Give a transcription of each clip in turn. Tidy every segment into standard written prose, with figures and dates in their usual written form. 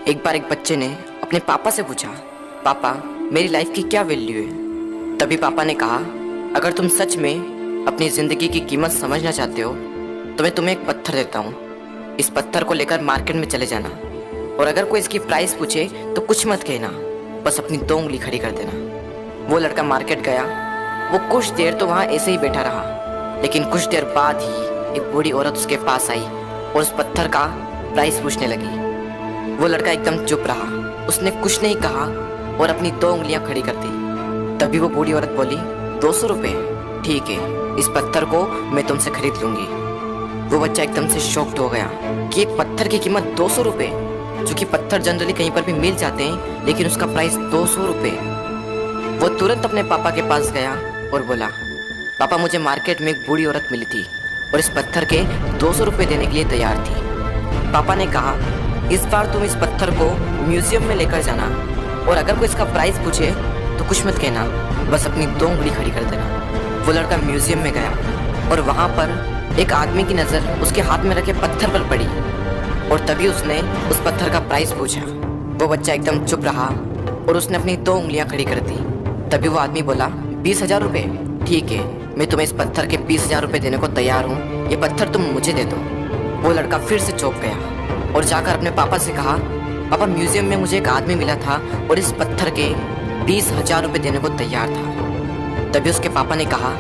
एक बार एक बच्चे ने अपने पापा से पूछा, पापा मेरी लाइफ की क्या वैल्यू है। तभी पापा ने कहा, अगर तुम सच में अपनी ज़िंदगी की कीमत समझना चाहते हो तो मैं तुम्हें एक पत्थर देता हूँ। इस पत्थर को लेकर मार्केट में चले जाना और अगर कोई इसकी प्राइस पूछे तो कुछ मत कहना, बस अपनी 2 उंगली खड़ी कर देना। वो लड़का मार्केट गया। वो कुछ देर तो वहाँ ऐसे ही बैठा रहा, लेकिन कुछ देर बाद ही एक बूढ़ी औरत उसके पास आई और उस पत्थर का प्राइस पूछने लगी। वो लड़का एकदम चुप रहा, उसने कुछ नहीं कहा और अपनी 2 उंगलियां खड़ी कर दी। तभी वो बूढ़ी औरत बोली, 200 रुपये, ठीक है, इस पत्थर को मैं तुमसे खरीद लूंगी। वो बच्चा एकदम से शॉक्ड हो गया कि एक पत्थर की कीमत 200 रुपये, जो कि पत्थर जनरली कहीं पर भी मिल जाते हैं, लेकिन उसका प्राइस 200 रुपये। वो तुरंत अपने पापा के पास गया और बोला, पापा मुझे मार्केट में एक बूढ़ी औरत मिली थी और इस पत्थर के 200 रुपये देने के लिए तैयार थी। पापा ने कहा, इस बार तुम इस पत्थर को म्यूजियम में लेकर जाना और अगर कोई इसका प्राइस पूछे तो कुछ मत कहना, बस अपनी 2 उंगली खड़ी कर देना। वो लड़का म्यूजियम में गया और वहाँ पर एक आदमी की नज़र उसके हाथ में रखे पत्थर पर पड़ी और तभी उसने उस पत्थर का प्राइस पूछा। वो बच्चा एकदम चुप रहा और उसने अपनी 2 उंगलियां खड़ी कर दी। तभी वो आदमी बोला, 20,000 रुपये, ठीक है, मैं तुम्हें इस पत्थर के 20,000 रुपये देने को तैयार हूँ, ये पत्थर तुम मुझे दे दो। वो लड़का फिर से चौंक गया और जाकर अपने पापा से कहा, पापा म्यूजियम में मुझे एक आदमी मिला था और इस पत्थर के 20,000 रुपये देने को तैयार था। तभी उसके पापा ने कहा,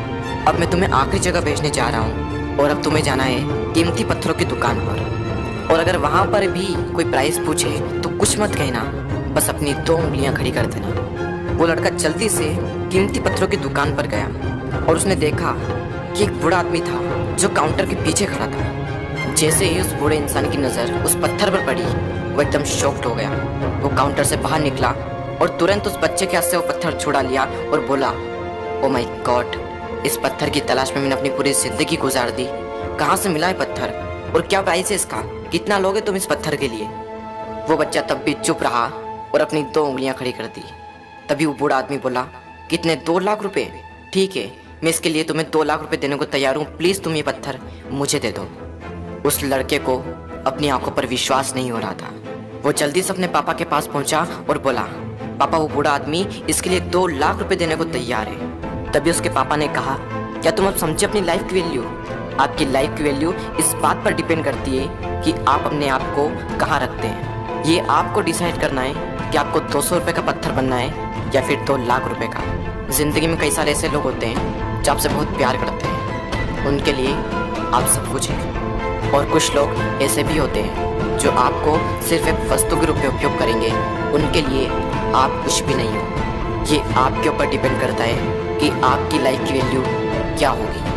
अब मैं तुम्हें आखिरी जगह भेजने जा रहा हूँ और अब तुम्हें जाना है कीमती पत्थरों की दुकान पर और अगर वहाँ पर भी कोई प्राइस पूछे तो कुछ मत कहना, बस अपनी 2 उंगलियां खड़ी कर देना। वो लड़का जल्दी से कीमती पत्थरों की दुकान पर गया और उसने देखा कि एक बूढ़ा आदमी था जो काउंटर के पीछे खड़ा था। जैसे ही उस बूढ़े इंसान की नज़र उस पत्थर पर पड़ी, वो एकदम शॉक्ड हो गया। वो काउंटर से बाहर निकला और तुरंत उस बच्चे के हाथ से वो पत्थर छुड़ा लिया और बोला, ओ माय गॉड, इस पत्थर की तलाश में मैंने अपनी पूरी ज़िंदगी गुजार दी। कहाँ से मिला है पत्थर और क्या प्राइस है इसका, कितना लोगे तुम इस पत्थर के लिए। वो बच्चा तब भी चुप रहा और अपनी 2 उंगलियां खड़ी कर दी। तभी वो बूढ़ा आदमी बोला, कितने, 2 लाख रुपये, ठीक है, मैं इसके लिए तुम्हें 2 लाख रुपये देने को तैयार हूँ, प्लीज़ तुम ये पत्थर मुझे दे दो। उस लड़के को अपनी आंखों पर विश्वास नहीं हो रहा था। वो जल्दी से अपने पापा के पास पहुंचा और बोला, पापा वो बूढ़ा आदमी इसके लिए 2 लाख रुपए देने को तैयार है। तभी उसके पापा ने कहा, क्या तुम अब समझे अपनी लाइफ की वैल्यू? आपकी लाइफ की वैल्यू इस बात पर डिपेंड करती है कि आप अपने आप को कहाँ रखते हैं। ये आपको डिसाइड करना है कि आपको 200 रुपये का पत्थर बनना है या फिर 2 लाख रुपए का। ज़िंदगी में कई सारे ऐसे लोग होते हैं जो आपसे बहुत प्यार करते हैं, उनके लिए आप सब कुछ हैं, और कुछ लोग ऐसे भी होते हैं जो आपको सिर्फ एक वस्तु के रूप में उपयोग करेंगे, उनके लिए आप कुछ भी नहीं हो। ये आपके ऊपर डिपेंड करता है कि आपकी लाइफ की वैल्यू क्या होगी।